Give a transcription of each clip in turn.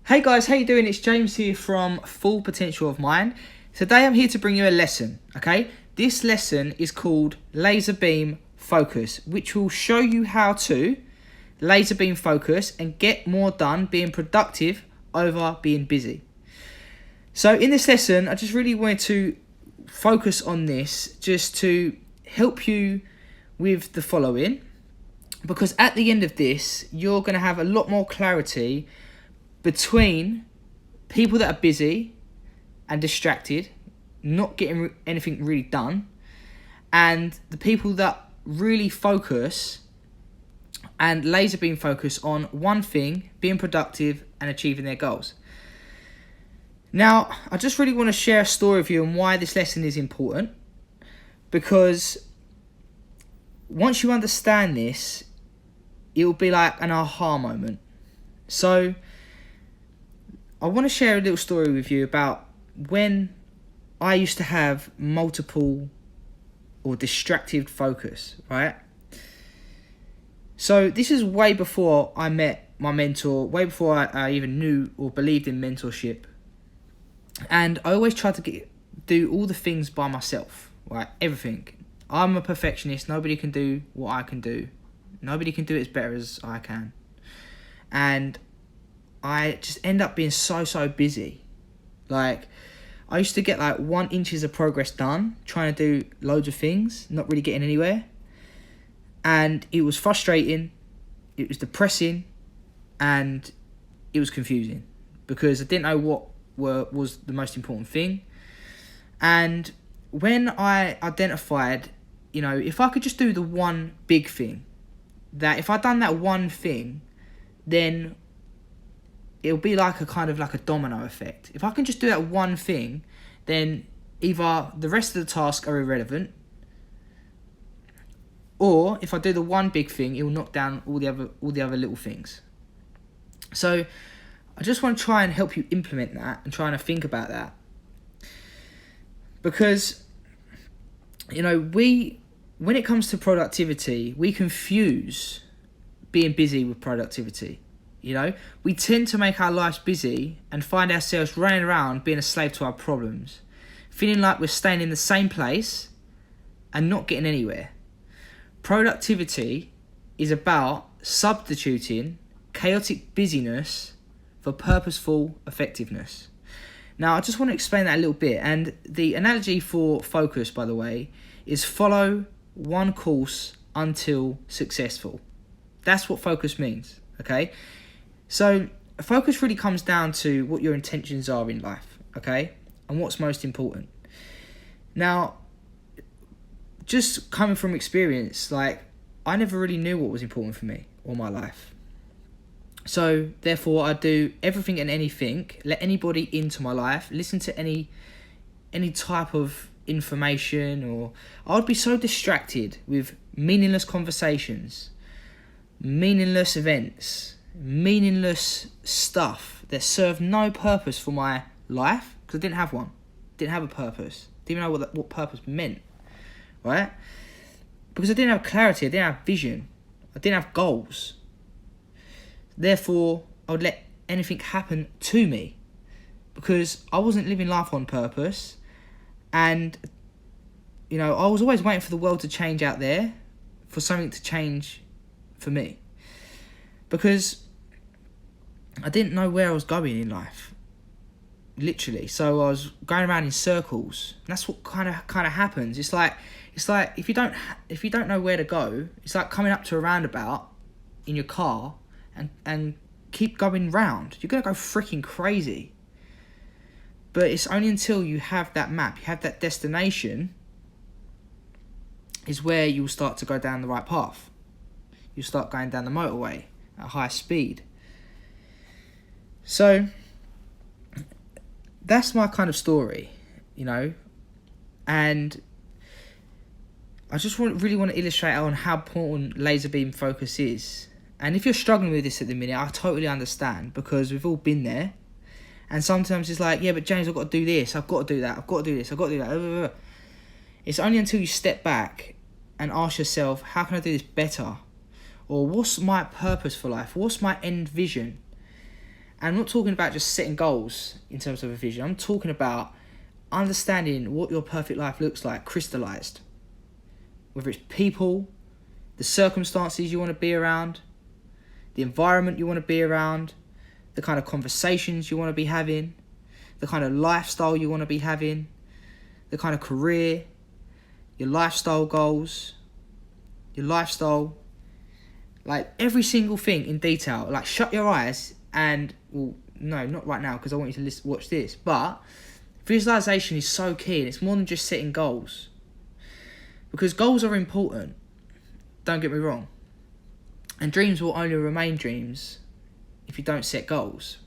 Hey guys, how you doing? It's James here from Full Potential of Mind. Today I'm here to bring you a lesson, okay? This lesson is called Laser Beam Focus, which will show you how to laser beam focus and get more done being productive over being busy. So in this lesson, I just really wanted to focus on this just to help you with the following, because at the end of this, you're going to have a lot more clarity between people that are busy and distracted, not getting anything really done, and the people that really focus and laser beam focus on one thing, being productive and achieving their goals. Now, I just really want to share a story with you on why this lesson is important, because once you understand this, it will be like an aha moment. So I want to share a little story with you about when I used to have multiple or distracted focus, right? So this is way before I met my mentor, way before I even knew or believed in mentorship. And I always tried to do all the things by myself, right? Everything. I'm a perfectionist. Nobody can do what I can do. Nobody can do it as better as I can. And I just end up being so busy. Like, I used to get like 1 inch of progress done, trying to do loads of things, not really getting anywhere. And it was frustrating, it was depressing, and it was confusing because I didn't know what was the most important thing. And when I identified, if I could just do the one big thing, that if I'd done that one thing, then it'll be like a domino effect. If I can just do that one thing, then either the rest of the tasks are irrelevant, or if I do the one big thing, it will knock down all the other little things. So I just want to try and help you implement that and trying to think about that. Because, when it comes to productivity, we confuse being busy with productivity. We tend to make our lives busy and find ourselves running around being a slave to our problems, feeling like we're staying in the same place and not getting anywhere. Productivity is about substituting chaotic busyness for purposeful effectiveness. Now, I just want to explain that a little bit. And the analogy for focus, by the way, is follow one course until successful. That's what focus means, okay? So focus really comes down to what your intentions are in life, okay? And what's most important. Now, just coming from experience, I never really knew what was important for me or my life. So therefore, I do everything and anything, let anybody into my life, listen to any type of information, or I would be so distracted with meaningless conversations, meaningless events, meaningless stuff that served no purpose for my life, because I didn't have one, didn't have a purpose, didn't even know what purpose meant, right? Because I didn't have clarity, I didn't have vision, I didn't have goals. Therefore, I would let anything happen to me because I wasn't living life on purpose. And, I was always waiting for the world to change out there, for something to change for me. Because I didn't know where I was going in life, literally. So I was going around in circles. And that's what kind of happens. It's like if you don't know where to go, it's like coming up to a roundabout in your car and keep going round. You're gonna go freaking crazy. But it's only until you have that map, you have that destination, is where you'll start to go down the right path. You'll start going down the motorway at high speed. So that's my kind of story, and I just really want to illustrate on how important laser beam focus is. And if you're struggling with this at the minute, I totally understand, because we've all been there. And sometimes it's like, yeah, but James, I've got to do this, I've got to do that, I've got to do this, I've got to do that. It's only until you step back and ask yourself, how can I do this better? Or what's my purpose for life? What's my end vision? And I'm not talking about just setting goals in terms of a vision. I'm talking about understanding what your perfect life looks like, crystallized. Whether it's people, the circumstances you want to be around, the environment you want to be around, the kind of conversations you want to be having, the kind of lifestyle you want to be having, the kind of career, your lifestyle goals, your lifestyle, like every single thing in detail. Like shut your eyes and, well, no, not right now because I want you to watch this, but visualization is so key, and it's more than just setting goals. Because goals are important, don't get me wrong. And dreams will only remain dreams if you don't set goals.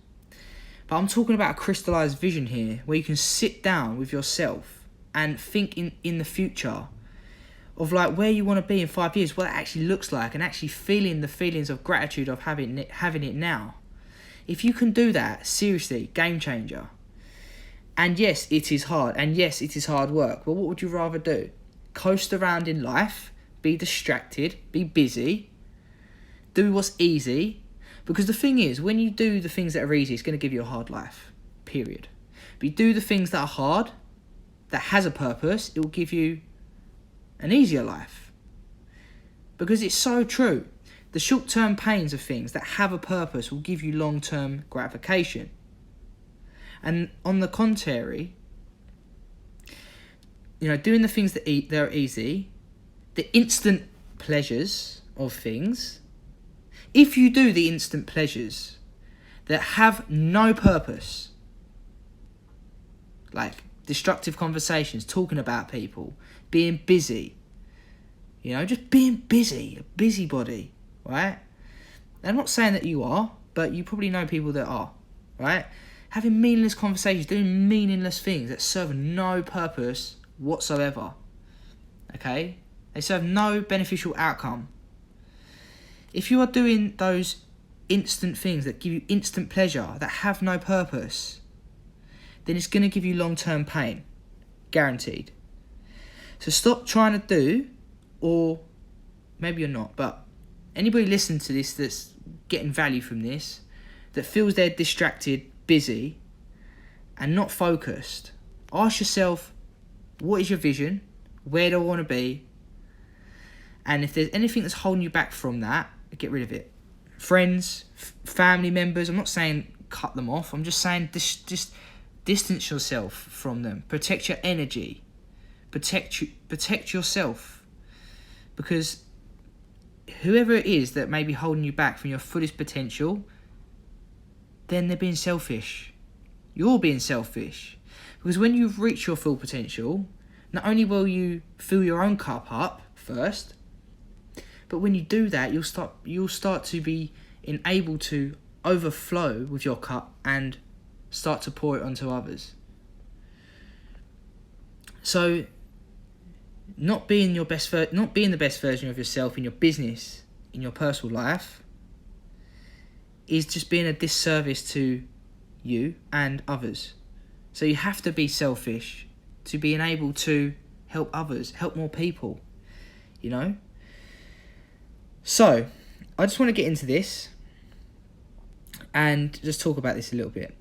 But I'm talking about a crystallized vision here, where you can sit down with yourself and think in the future of like where you want to be in 5 years, what it actually looks like, and actually feeling the feelings of gratitude of having it now. If you can do that, seriously, game changer. And yes, it is hard, and yes, it is hard work. But what would you rather do? Coast around in life, be distracted, be busy, do what's easy? Because the thing is, when you do the things that are easy, it's going to give you a hard life, period. But you do the things that are hard, that has a purpose, it will give you an easier life. Because it's so true. The short-term pains of things that have a purpose will give you long-term gratification. And on the contrary, doing the things that are easy, the instant pleasures of things, if you do the instant pleasures that have no purpose, like destructive conversations, talking about people, being busy, just being busy, a busybody, right? And I'm not saying that you are, but you probably know people that are, right? Having meaningless conversations, doing meaningless things that serve no purpose whatsoever, okay? They serve no beneficial outcome. If you are doing those instant things that give you instant pleasure, that have no purpose, then it's going to give you long-term pain, guaranteed. So stop trying to do, or maybe you're not, but anybody listening to this that's getting value from this, that feels they're distracted, busy, and not focused, ask yourself, what is your vision? Where do I want to be? And if there's anything that's holding you back from that, get rid of it. Friends, family members, I'm not saying cut them off. I'm just saying just distance yourself from them. Protect your energy. Protect yourself. Because whoever it is that may be holding you back from your fullest potential, then they're being selfish. You're being selfish. Because when you've reached your full potential, not only will you fill your own cup up first, but when you do that, you'll start to be able to overflow with your cup and start to pour it onto others. So, not being the best version of yourself in your business, in your personal life, is just being a disservice to you and others. So you have to be selfish to being able to help others, help more people, So, I just want to get into this and just talk about this a little bit.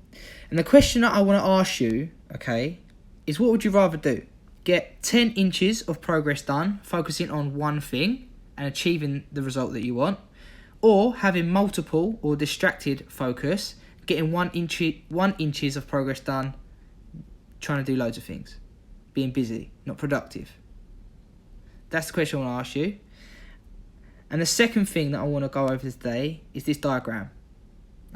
And the question that I want to ask you, okay, is what would you rather do? Get 10 inches of progress done, focusing on one thing and achieving the result that you want, or having multiple or distracted focus, getting 1 inches of progress done, trying to do loads of things, being busy, not productive? That's the question I want to ask you. And the second thing that I want to go over today is this diagram.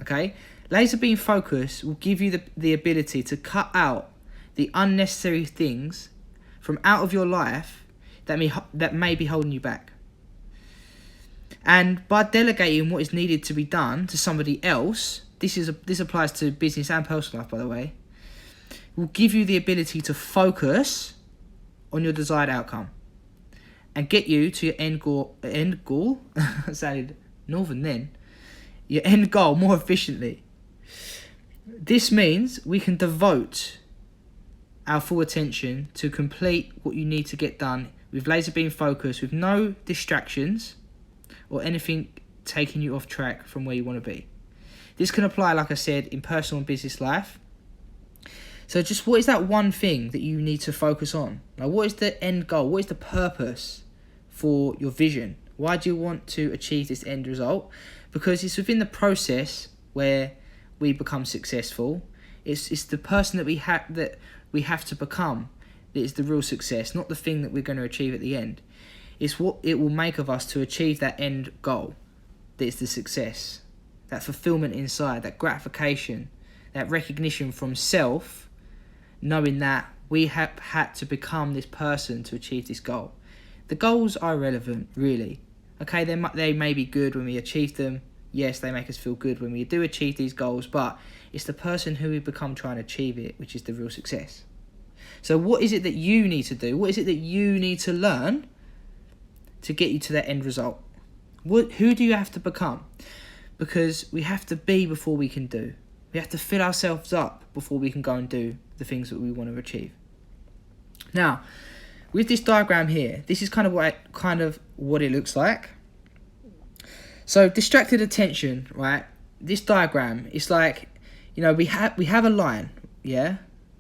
Okay? Laser beam focus will give you the ability to cut out the unnecessary things from out of your life that may be holding you back. And by delegating what is needed to be done to somebody else, this applies to business and personal life, by the way, will give you the ability to focus on your desired outcome and get you to your end goal, sounded northern then, your end goal more efficiently. This means we can devote our full attention to complete what you need to get done with laser beam focus, with no distractions or anything taking you off track from where you want to be. This can apply, like I said, in personal and business life. So just what is that one thing that you need to focus on? Like, what is the end goal? What is the purpose for your vision? Why do you want to achieve this end result? Because it's within the process where we become successful. It's the person that we have to become that is the real success, not the thing that we're going to achieve at the end. It's what it will make of us to achieve that end goal that is the success. That fulfillment inside, that gratification, that recognition from self, knowing that we have had to become this person to achieve this goal. The goals are irrelevant, really. Okay, they may be good when we achieve them. Yes, they make us feel good when we do achieve these goals, but it's the person who we become trying to achieve it, which is the real success. So what is it that you need to do? What is it that you need to learn to get you to that end result? Who do you have to become? Because we have to be before we can do. We have to fill ourselves up before we can go and do the things that we want to achieve. Now, with this diagram here, this is kind of what it looks like. So distracted attention, right? This diagram is like, we have a line, yeah,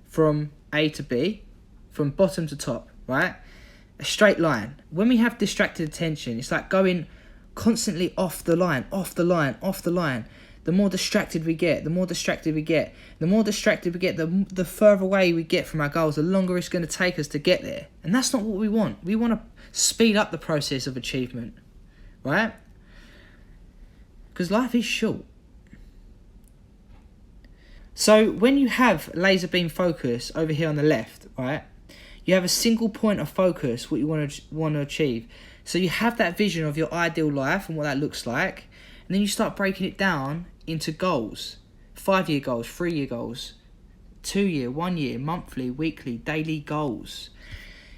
from A to B, from bottom to top, right? A straight line. When we have distracted attention, it's like going constantly off the line. The more distracted we get, the further away we get from our goals, the longer it's going to take us to get there. And that's not what we want. We want to speed up the process of achievement, right? Because life is short. So when you have laser beam focus over here on the left, right, you have a single point of focus, what you want to achieve. So you have that vision of your ideal life and what that looks like, and then you start breaking it down into goals. 5-year goals, 3-year goals, 2-year, 1-year, monthly, weekly, daily goals.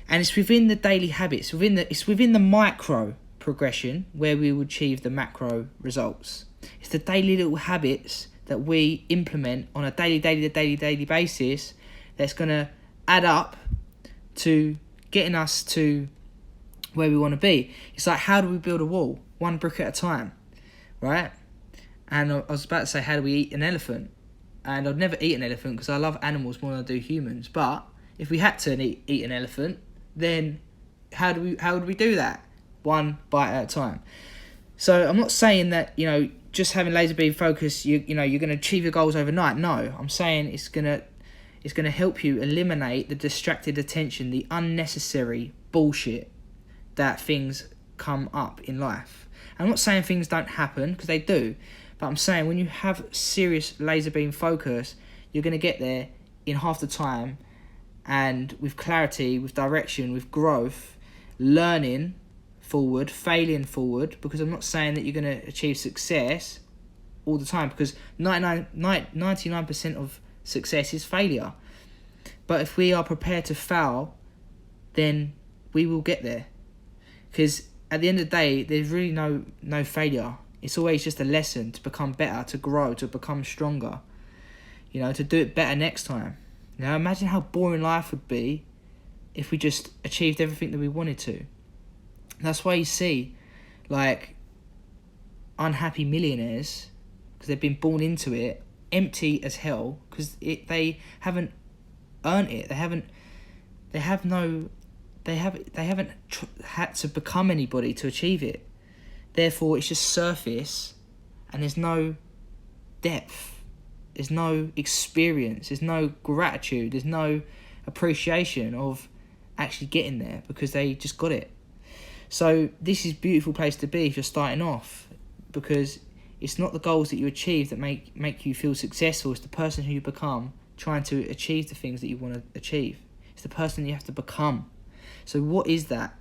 And it's within the daily habits, it's within the micro progression where we will achieve the macro results. It's the daily little habits that we implement on a daily basis that's going to add up to getting us to where we want to be. It's like, how do we build a wall? One brick at a time, right? And I was about to say, how do we eat an elephant? And I'd never eat an elephant because I love animals more than I do humans. But if we had to eat an elephant, then how would we do that? One bite at a time. So I'm not saying that, just having laser beam focus, you're going to achieve your goals overnight. No, I'm saying it's going to help you eliminate the distracted attention, the unnecessary bullshit that things come up in life. I'm not saying things don't happen, because they do, but I'm saying when you have serious laser beam focus, you're going to get there in half the time, and with clarity, with direction, with growth, learning forward, failing forward, because I'm not saying that you're going to achieve success all the time, because 99% of success is failure. But if we are prepared to fail, then we will get there. Because at the end of the day, there's really no failure. It's always just a lesson to become better, to grow, to become stronger. To do it better next time. Imagine how boring life would be if we just achieved everything that we wanted to. That's why you see, unhappy millionaires, because they've been born into it, empty as hell, because they haven't earned it. They haven't had to become anybody to achieve it. Therefore, it's just surface, and there's no depth. There's no experience. There's no gratitude. There's no appreciation of actually getting there, because they just got it. So this is a beautiful place to be if you're starting off, because it's not the goals that you achieve that make you feel successful. It's the person who you become trying to achieve the things that you want to achieve. It's the person you have to become. So what is that?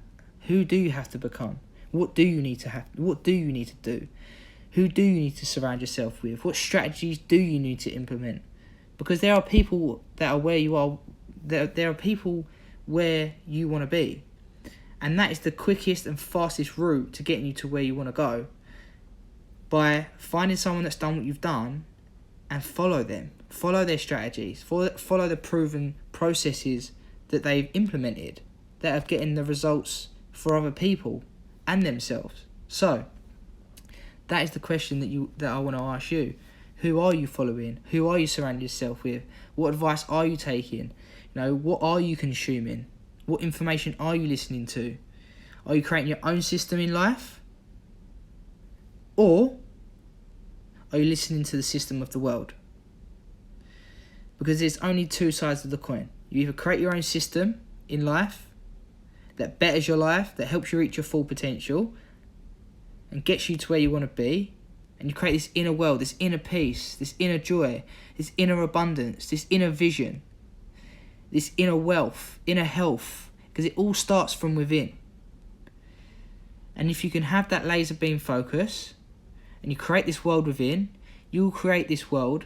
Who do you have to become? What do you need to do? Who do you need to surround yourself with? What strategies do you need to implement? Because there are people that are where you are. There are people where you want to be. And that is the quickest and fastest route to getting you to where you want to go. By finding someone that's done what you've done and follow them. Follow their strategies. Follow the proven processes that they've implemented that are getting the results for other people and themselves. So, that is the question that I want to ask you. Who are you following? Who are you surrounding yourself with? What advice are you taking? What are you consuming? What information are you listening to? Are you creating your own system in life? Or are you listening to the system of the world? Because there's only two sides of the coin. You either create your own system in life that betters your life, that helps you reach your full potential and gets you to where you want to be, and you create this inner world, this inner peace, this inner joy, this inner abundance, this inner vision, this inner wealth, inner health, because it all starts from within. And if you can have that laser beam focus and you create this world within, you will create this world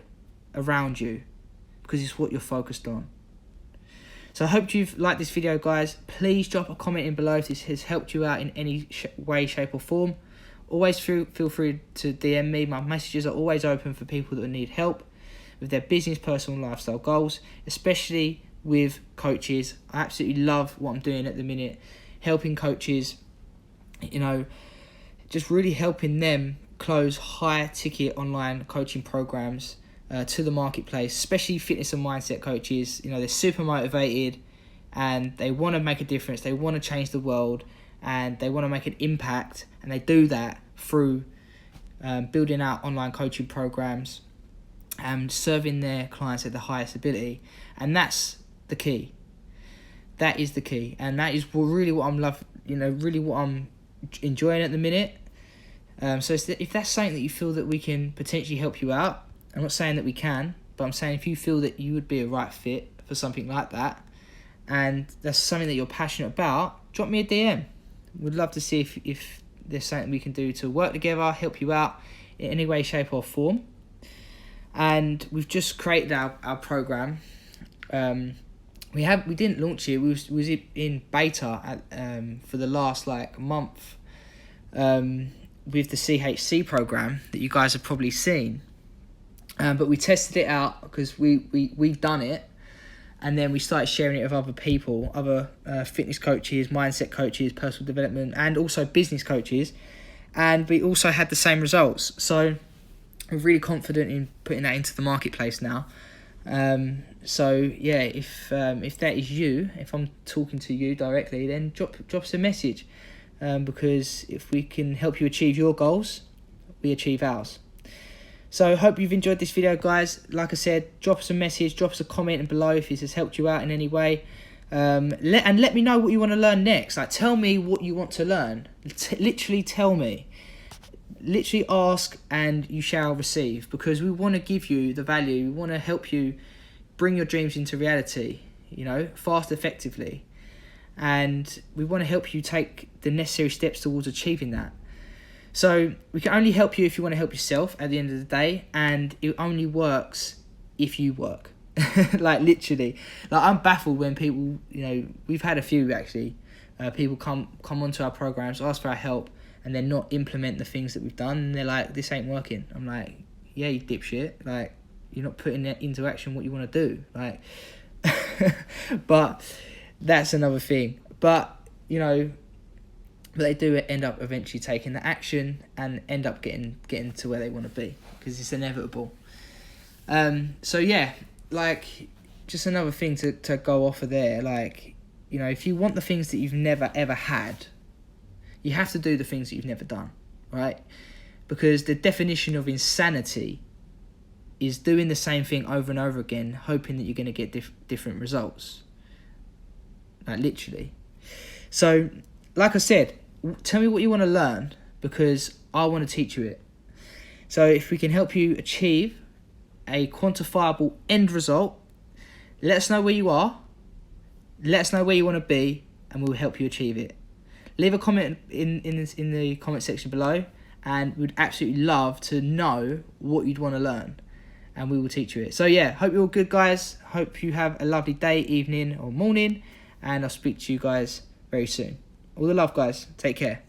around you because it's what you're focused on. So I hope you've liked this video, guys. Please drop a comment in below if this has helped you out in any way, shape or form. Always feel free to DM me. My messages are always open for people that need help with their business, personal, and lifestyle goals, especially with coaches. I absolutely love what I'm doing at the minute, helping coaches, just really helping them close high ticket online coaching programs to the marketplace, especially fitness and mindset coaches. They're super motivated and they want to make a difference. They want to change the world and they want to make an impact, and they do that through building out online coaching programs and serving their clients at the highest ability. And that's the key. That is the key, and that is really what I'm really what I'm enjoying at the minute. So if that's something that you feel that we can potentially help you out, I'm not saying that we can, but I'm saying if you feel that you would be a right fit for something like that, and that's something that you're passionate about, drop me a DM. We'd love to see if there's something we can do to work together, help you out in any way, shape or form. And we've just created our program. We didn't launch it. We was in beta for the last month with the CHC program that you guys have probably seen. But we tested it out because we've done it, and then we started sharing it with other people, other fitness coaches, mindset coaches, personal development, and also business coaches, and we also had the same results. So we're really confident in putting that into the marketplace now. So yeah, if that is you, if I'm talking to you directly, then drop us a message, because if we can help you achieve your goals, we achieve ours. So hope you've enjoyed this video, guys. Like I said, drop us a message, drop us a comment below if this has helped you out in any way. Let me know what you want to learn next. Tell me what you want to learn. Literally tell me. Literally ask and you shall receive, because we want to give you the value. We want to help you bring your dreams into reality, fast, effectively. And we want to help you take the necessary steps towards achieving that. So we can only help you if you want to help yourself at the end of the day, and it only works if you work. Literally. I'm baffled when people, we've had a few actually, people come onto our programs, ask for our help, and then not implement the things that we've done, and they're like, this ain't working. I'm like, yeah, you dipshit. You're not putting into action what you want to do. But that's another thing. But, but they do end up eventually taking the action and end up getting to where they want to be, because it's inevitable. So yeah, just another thing to go off of there. If you want the things that you've never ever had, you have to do the things that you've never done, right? Because the definition of insanity is doing the same thing over and over again, hoping that you're going to get different results. Literally. So, like I said, tell me what you want to learn, because I want to teach you it. So if we can help you achieve a quantifiable end result, let us know where you are, let us know where you want to be, and we'll help you achieve it. Leave a comment in the comment section below, and we'd absolutely love to know what you'd want to learn, and we will teach you it. So yeah, hope you're all good, guys. Hope you have a lovely day, evening or morning, and I'll speak to you guys very soon. All the love, guys. Take care.